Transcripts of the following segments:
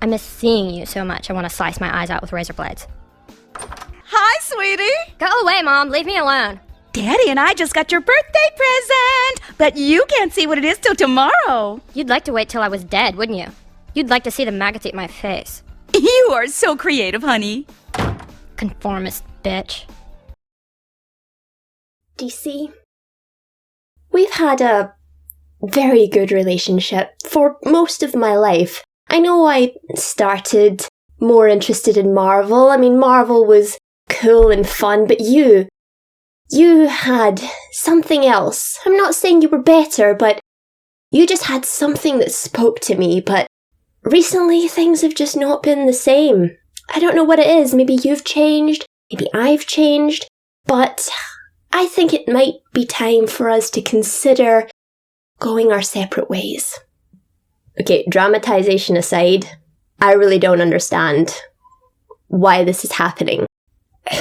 I miss seeing you so much I want to slice my eyes out with razor blades. Hi, sweetie! Go away, Mom. Leave me alone. Daddy and I just got your birthday present! But you can't see what it is till tomorrow! You'd like to wait till I was dead, wouldn't you? You'd like to see the maggots eat my face. You are so creative, honey. Conformist bitch. DC, we've had a very good relationship for most of my life. I know I started more interested in Marvel. I mean, Marvel was cool and fun, but you had something else. I'm not saying you were better, but you just had something that spoke to me, but recently things have just not been the same. I don't know what it is. Maybe you've changed, maybe I've changed, but I think it might be time for us to consider going our separate ways. Okay, dramatization aside, I really don't understand why this is happening.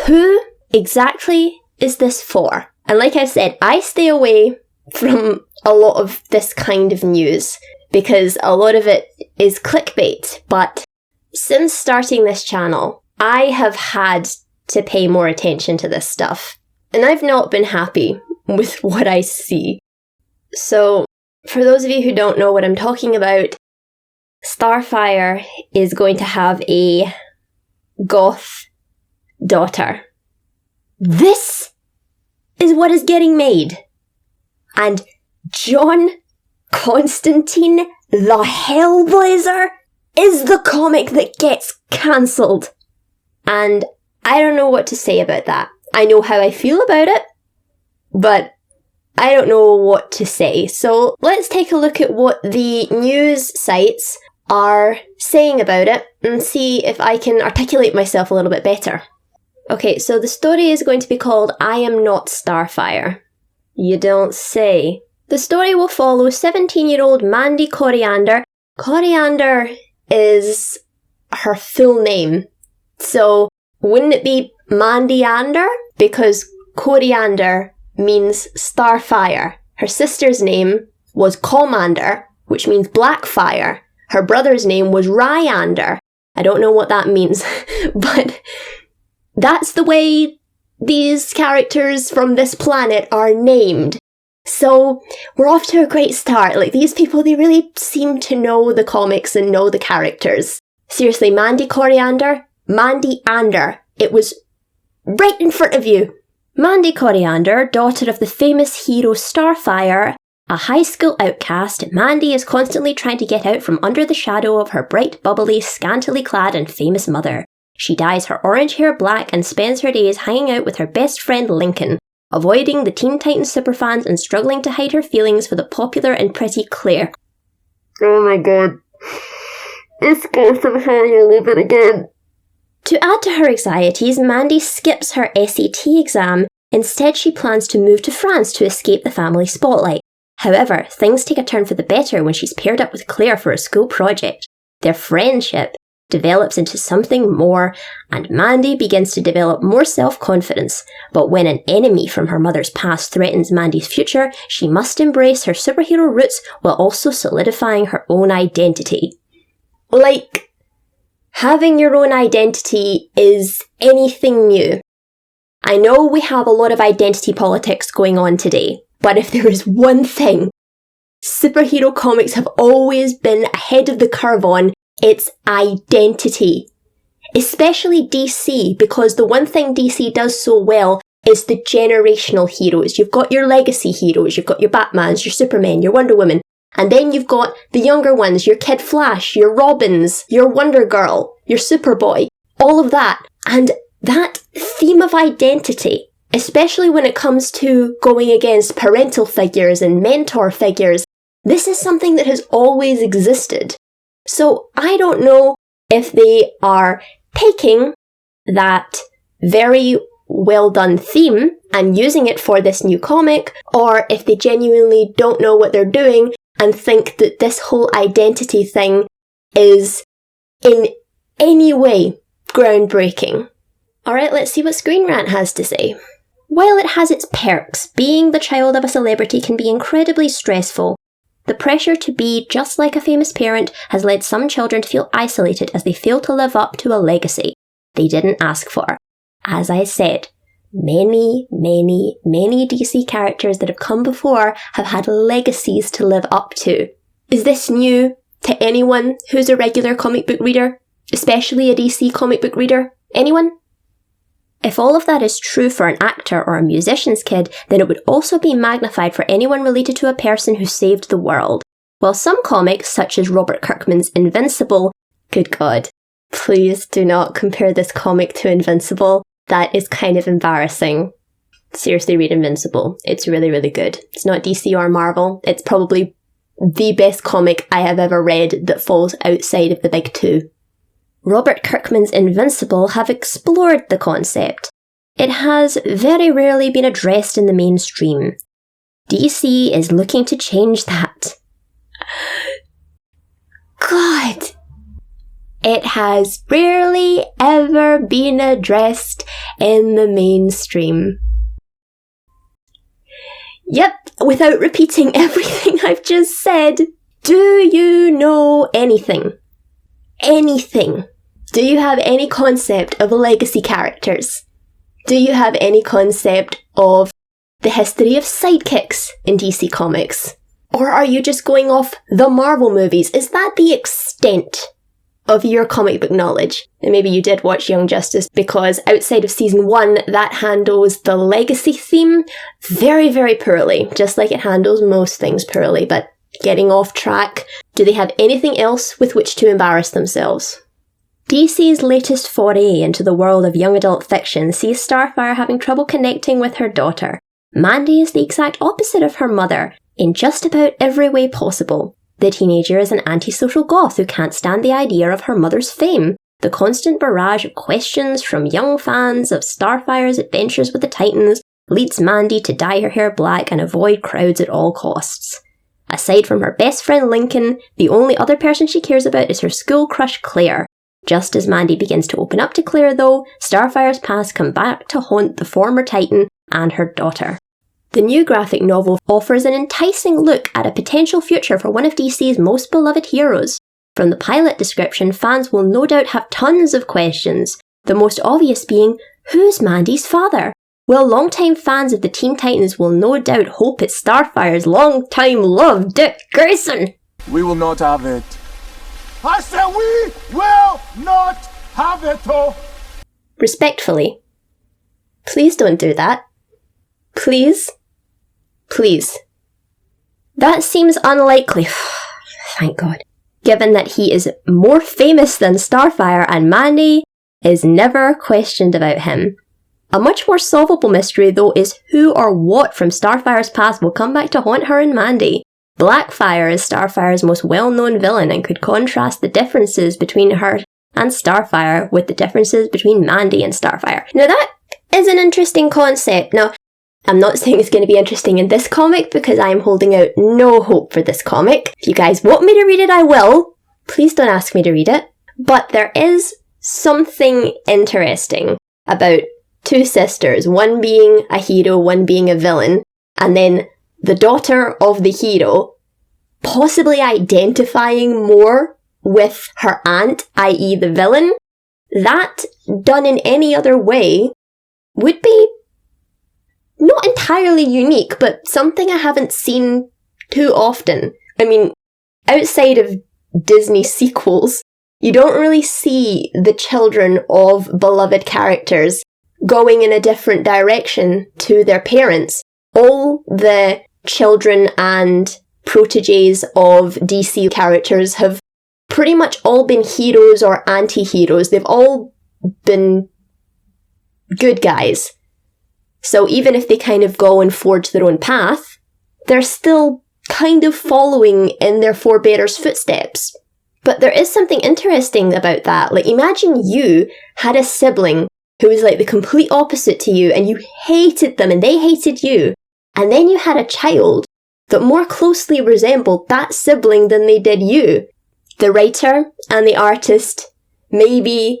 Who exactly is this for? And like I said, I stay away from a lot of this kind of news because a lot of it is clickbait. But since starting this channel, I have had to pay more attention to this stuff. And I've not been happy with what I see. So, for those of you who don't know what I'm talking about, Starfire is going to have a Goth daughter. This is what is getting made. And John Constantine, the Hellblazer, is the comic that gets cancelled. And I don't know what to say about that. I know how I feel about it, but I don't know what to say. So let's take a look at what the news sites are saying about it and see if I can articulate myself a little bit better. Okay, so the story is going to be called I Am Not Starfire. You don't say. The story will follow 17-year-old Mandy Coriander. Coriander is her full name. So wouldn't it be Mandy-ander? Because Coriander means Starfire. Her sister's name was Commander, which means Blackfire. Her brother's name was Ryander. I don't know what that means, but that's the way these characters from this planet are named. So we're off to a great start. Like, these people, they really seem to know the comics and know the characters. Seriously, Mandy Coriander, Mandy-ander. It was right in front of you. Mandy Coriander, daughter of the famous hero Starfire, a high school outcast, Mandy is constantly trying to get out from under the shadow of her bright, bubbly, scantily clad and famous mother. She dyes her orange hair black and spends her days hanging out with her best friend Lincoln, avoiding the Teen Titans superfans and struggling to hide her feelings for the popular and pretty Claire. Oh my god. It's Goth of how you live it again. To add to her anxieties, Mandy skips her SAT exam. Instead, she plans to move to France to escape the family spotlight. However, things take a turn for the better when she's paired up with Claire for a school project. Their friendship develops into something more, and Mandy begins to develop more self-confidence. But when an enemy from her mother's past threatens Mandy's future, she must embrace her superhero roots while also solidifying her own identity. Like, having your own identity is anything new. I know we have a lot of identity politics going on today, but if there is one thing superhero comics have always been ahead of the curve on, it's identity. Especially DC, because the one thing DC does so well is the generational heroes. You've got your legacy heroes, you've got your Batmans, your Supermen, your Wonder Woman, and then you've got the younger ones, your Kid Flash, your Robins, your Wonder Girl, your Superboy, all of that. And that theme of identity, especially when it comes to going against parental figures and mentor figures, this is something that has always existed. So I don't know if they are taking that very well done theme and using it for this new comic, or if they genuinely don't know what they're doing and think that this whole identity thing is in any way groundbreaking. Alright, let's see what Screen Rant has to say. While it has its perks, being the child of a celebrity can be incredibly stressful. The pressure to be just like a famous parent has led some children to feel isolated as they fail to live up to a legacy they didn't ask for. As I said, many DC characters that have come before have had legacies to live up to. Is this new to anyone who's a regular comic book reader? Especially a DC comic book reader? Anyone? If all of that is true for an actor or a musician's kid, then it would also be magnified for anyone related to a person who saved the world. While some comics, such as Robert Kirkman's Invincible, good God, please do not compare this comic to Invincible. That is kind of embarrassing. Seriously, read Invincible. It's really, really good. It's not DC or Marvel. It's probably the best comic I have ever read that falls outside of the big two. Robert Kirkman's Invincible have explored the concept. It has very rarely been addressed in the mainstream. DC is looking to change that. God! It has rarely ever been addressed in the mainstream. Yep, without repeating everything I've just said, do you know anything? Anything? Do you have any concept of legacy characters? Do you have any concept of the history of sidekicks in DC Comics? Or are you just going off the Marvel movies? Is that the extent of your comic book knowledge? And maybe you did watch Young Justice, because outside of season 1, that handles the legacy theme very, very poorly, just like it handles most things poorly. But getting off track, do they have anything else with which to embarrass themselves? DC's latest foray into the world of young adult fiction sees Starfire having trouble connecting with her daughter. Mandy is the exact opposite of her mother, in just about every way possible. The teenager is an antisocial goth who can't stand the idea of her mother's fame. The constant barrage of questions from young fans of Starfire's adventures with the Titans leads Mandy to dye her hair black and avoid crowds at all costs. Aside from her best friend Lincoln, the only other person she cares about is her school crush Claire. Just as Mandy begins to open up to Claire though, Starfire's past come back to haunt the former Titan and her daughter. The new graphic novel offers an enticing look at a potential future for one of DC's most beloved heroes. From the pilot description, fans will no doubt have tons of questions, the most obvious being, who's Mandy's father? Well, longtime fans of the Teen Titans will no doubt hope it's Starfire's long-time love, Dick Grayson. We will not have it. I said we will not have it, oh! Respectfully, please don't do that. Please. Please. That seems unlikely. Thank God. Given that he is more famous than Starfire and Mandy is never questioned about him. A much more solvable mystery though is who or what from Starfire's past will come back to haunt her and Mandy. Blackfire is Starfire's most well-known villain and could contrast the differences between her and Starfire with the differences between Mandy and Starfire. Now that is an interesting concept. Now, I'm not saying it's going to be interesting in this comic because I am holding out no hope for this comic. If you guys want me to read it, I will. Please don't ask me to read it. But there is something interesting about two sisters, one being a hero, one being a villain, and then the daughter of the hero possibly identifying more with her aunt, i.e. the villain. That, done in any other way, would be not entirely unique, but something I haven't seen too often. I mean, outside of Disney sequels, you don't really see the children of beloved characters going in a different direction to their parents. All the children and proteges of DC characters have pretty much all been heroes or anti-heroes. They've all been good guys. So even if they kind of go and forge their own path, they're still kind of following in their forebears' footsteps. But there is something interesting about that. Like, imagine you had a sibling who was like the complete opposite to you and you hated them and they hated you. And then you had a child that more closely resembled that sibling than they did you. The writer and the artist may be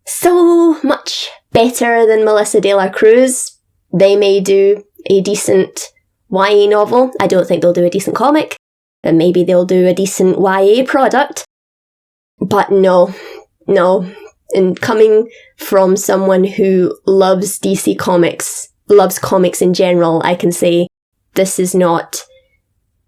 so much better than Melissa De La Cruz. They may do a decent YA novel. I don't think they'll do a decent comic. and maybe they'll do a decent YA product. But no. And coming from someone who loves DC Comics, loves comics in general, I can say this is not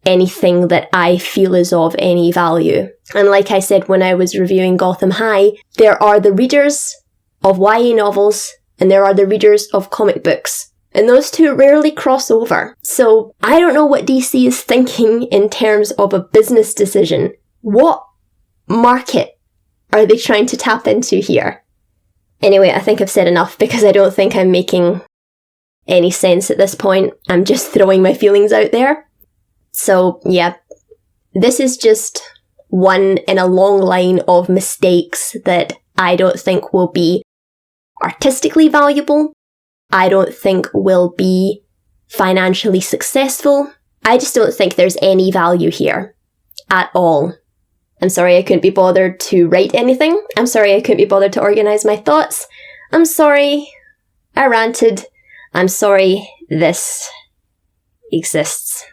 anything that I feel is of any value. And like I said when I was reviewing Gotham High, there are the readers of YA novels and there are the readers of comic books. And those two rarely cross over. So I don't know what DC is thinking in terms of a business decision. What market are they trying to tap into here? Anyway, I think I've said enough because I don't think I'm making any sense at this point. I'm just throwing my feelings out there. So yeah, this is just one in a long line of mistakes that I don't think will be artistically valuable. I don't think will be financially successful. I just don't think there's any value here at all. I'm sorry I couldn't be bothered to write anything. I'm sorry I couldn't be bothered to organise my thoughts. I'm sorry I ranted. I'm sorry this exists.